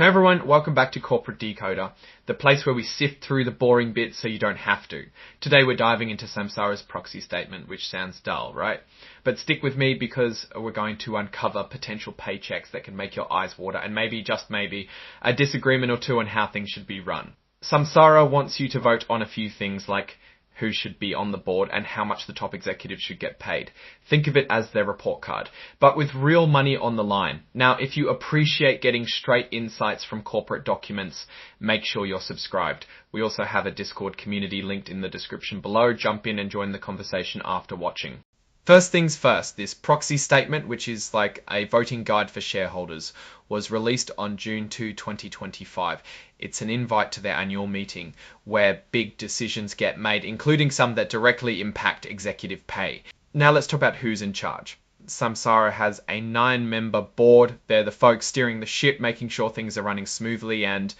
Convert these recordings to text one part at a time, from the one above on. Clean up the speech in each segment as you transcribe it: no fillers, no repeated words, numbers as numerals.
Hey everyone, welcome back to Corporate Decoder, the place where we sift through the boring bits so you don't have to. Today we're diving into Samsara's proxy statement, which sounds dull, right? But stick with me because we're going to uncover potential paychecks that can make your eyes water and maybe, just maybe, a disagreement or two on how things should be run. Samsara wants you to vote on a few things like who should be on the board and how much the top executives should get paid. Think of it as their report card, but with real money on the line. Now, if you appreciate getting straight insights from corporate documents, make sure you're subscribed. We also have a Discord community linked in the description below. Jump in and join the conversation after watching. First things first, this proxy statement, which is like a voting guide for shareholders, was released on June 2, 2025. It's an invite to their annual meeting where big decisions get made, including some that directly impact executive pay. Now let's talk about who's in charge. Samsara has a 9-member board. They're the folks steering the ship, making sure things are running smoothly and,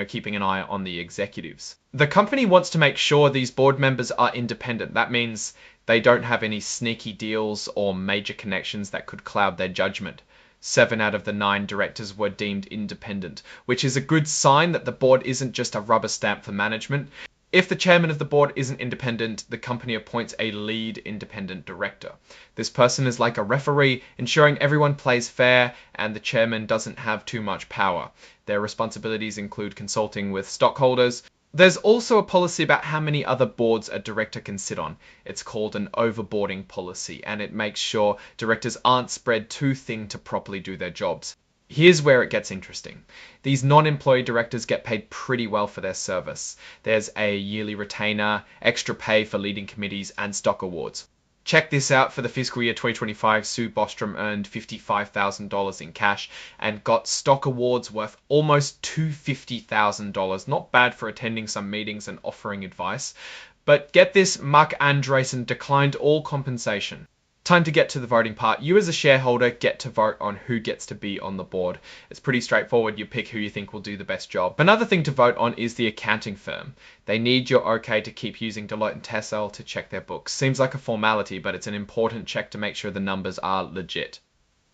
keeping an eye on the executives. The company wants to make sure these board members are independent. That means they don't have any sneaky deals or major connections that could cloud their judgment. 7 out of the 9 directors were deemed independent, which is a good sign that the board isn't just a rubber stamp for management. If the chairman of the board isn't independent, the company appoints a lead independent director. This person is like a referee, ensuring everyone plays fair and the chairman doesn't have too much power. Their responsibilities include consulting with stockholders. There's also a policy about how many other boards a director can sit on. It's called an overboarding policy, and it makes sure directors aren't spread too thin to properly do their jobs. Here's where it gets interesting. These non-employee directors get paid pretty well for their service. There's a yearly retainer, extra pay for leading committees, and stock awards. Check this out. For the fiscal year 2025, Sue Bostrom earned $55,000 in cash and got stock awards worth almost $250,000. Not bad for attending some meetings and offering advice. But get this, Mark Andreessen declined all compensation. Time to get to the voting part. You as a shareholder get to vote on who gets to be on the board. It's pretty straightforward. You pick who you think will do the best job. Another thing to vote on is the accounting firm. They need your okay to keep using Deloitte and Tessel to check their books. Seems like a formality, but it's an important check to make sure the numbers are legit.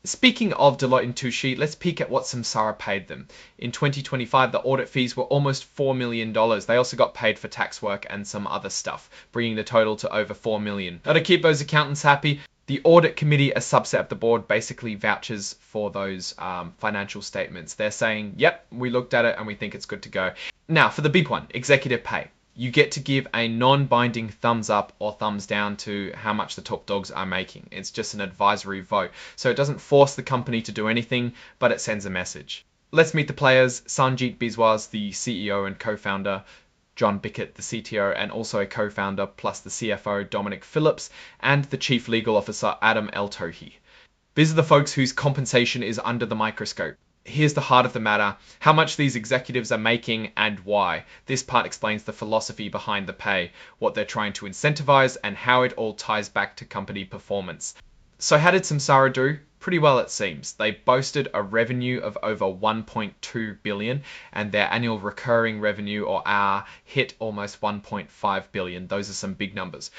Speaking of Deloitte and Touche, let's peek at what Samsara paid them. In 2025, the audit fees were almost $4 million. They also got paid for tax work and some other stuff, bringing the total to over $4 million. Now, to keep those accountants happy, the audit committee, a subset of the board, basically vouches for those financial statements. They're saying, yep, we looked at it and we think it's good to go. Now, for the big one, executive pay. You get to give a non-binding thumbs up or thumbs down to how much the top dogs are making. It's just an advisory vote. So it doesn't force the company to do anything, but it sends a message. Let's meet the players. Sanjeet Biswas, the CEO and co-founder. John Bickett, the CTO and also a co-founder, plus the CFO, Dominic Phillips, and the Chief Legal Officer, Adam Eltohi. These are the folks whose compensation is under the microscope. Here's the heart of the matter, how much these executives are making and why. This part explains the philosophy behind the pay, what they're trying to incentivize, and how it all ties back to company performance. So how did Samsara do? Pretty well, it seems. They boasted a revenue of over $1.2 billion and their annual recurring revenue, or ARR, hit almost $1.5 billion. Those are some big numbers.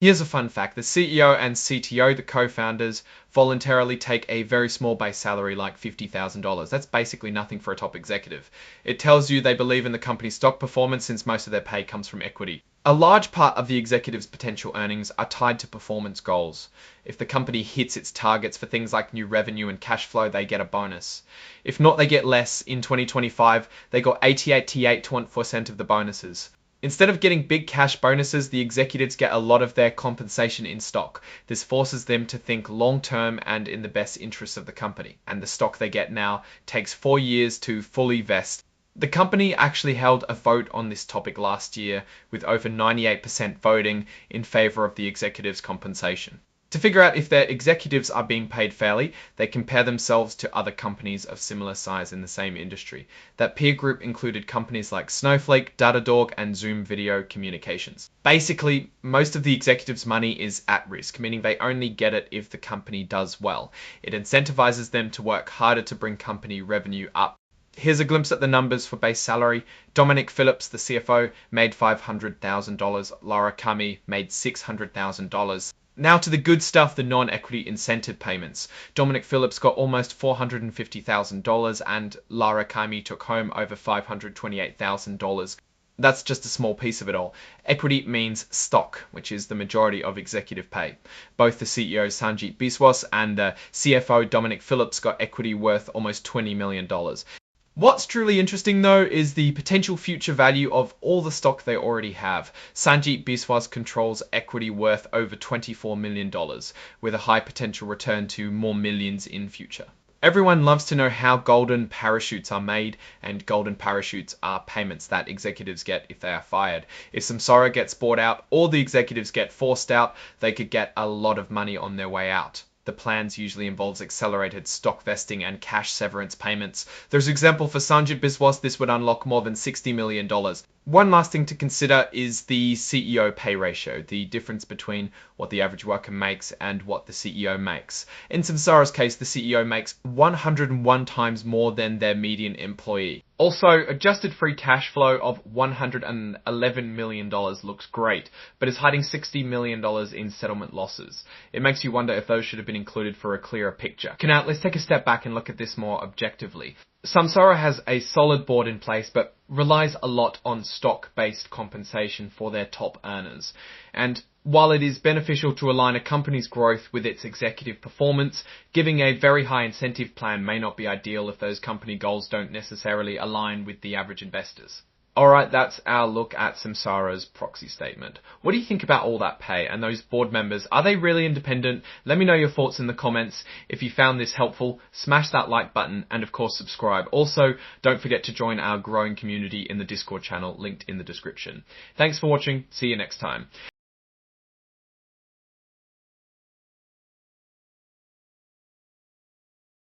Here's a fun fact. The CEO and CTO, the co-founders, voluntarily take a very small base salary like $50,000. That's basically nothing for a top executive. It tells you they believe in the company's stock performance since most of their pay comes from equity. A large part of the executive's potential earnings are tied to performance goals. If the company hits its targets for things like new revenue and cash flow, they get a bonus. If not, they get less. In 2025, they got 88% of the bonuses. Instead of getting big cash bonuses, the executives get a lot of their compensation in stock. This forces them to think long-term and in the best interests of the company. And the stock they get now takes 4 years to fully vest. The company actually held a vote on this topic last year with over 98% voting in favor of the executives' compensation. To figure out if their executives are being paid fairly, they compare themselves to other companies of similar size in the same industry. That peer group included companies like Snowflake, Datadog, and Zoom Video Communications. Basically, most of the executives' money is at risk, meaning they only get it if the company does well. It incentivizes them to work harder to bring company revenue up. Here's a glimpse at the numbers for base salary. Dominic Phillips, the CFO, made $500,000. Laura Cummy made $600,000. Now to the good stuff, the non-equity incentive payments. Dominic Phillips got almost $450,000 and Lara Kaimi took home over $528,000. That's just a small piece of it all. Equity means stock, which is the majority of executive pay. Both the CEO Sanjeev Biswas and the CFO Dominic Phillips got equity worth almost $20 million. What's truly interesting though is the potential future value of all the stock they already have. Sanjeev Biswas controls equity worth over $24 million, with a high potential return to more millions in future. Everyone loves to know how golden parachutes are made, and golden parachutes are payments that executives get if they are fired. If Samsara gets bought out or the executives get forced out, they could get a lot of money on their way out. The plans usually involves accelerated stock vesting and cash severance payments. There's an example for Sanjeev Biswas, this would unlock more than $60 million. One last thing to consider is the CEO pay ratio, the difference between what the average worker makes and what the CEO makes. In Samsara's case, the CEO makes 101 times more than their median employee. Also, adjusted free cash flow of $111 million looks great, but is hiding $60 million in settlement losses. It makes you wonder if those should have been included for a clearer picture. Okay, now let's take a step back and look at this more objectively. Samsara has a solid board in place, but relies a lot on stock-based compensation for their top earners. And while it is beneficial to align a company's growth with its executive performance, giving a very high incentive plan may not be ideal if those company goals don't necessarily align with the average investors. Alright, that's our look at Samsara's proxy statement. What do you think about all that pay and those board members? Are they really independent? Let me know your thoughts in the comments. If you found this helpful, smash that like button and of course subscribe. Also, don't forget to join our growing community in the Discord channel linked in the description. Thanks for watching. See you next time.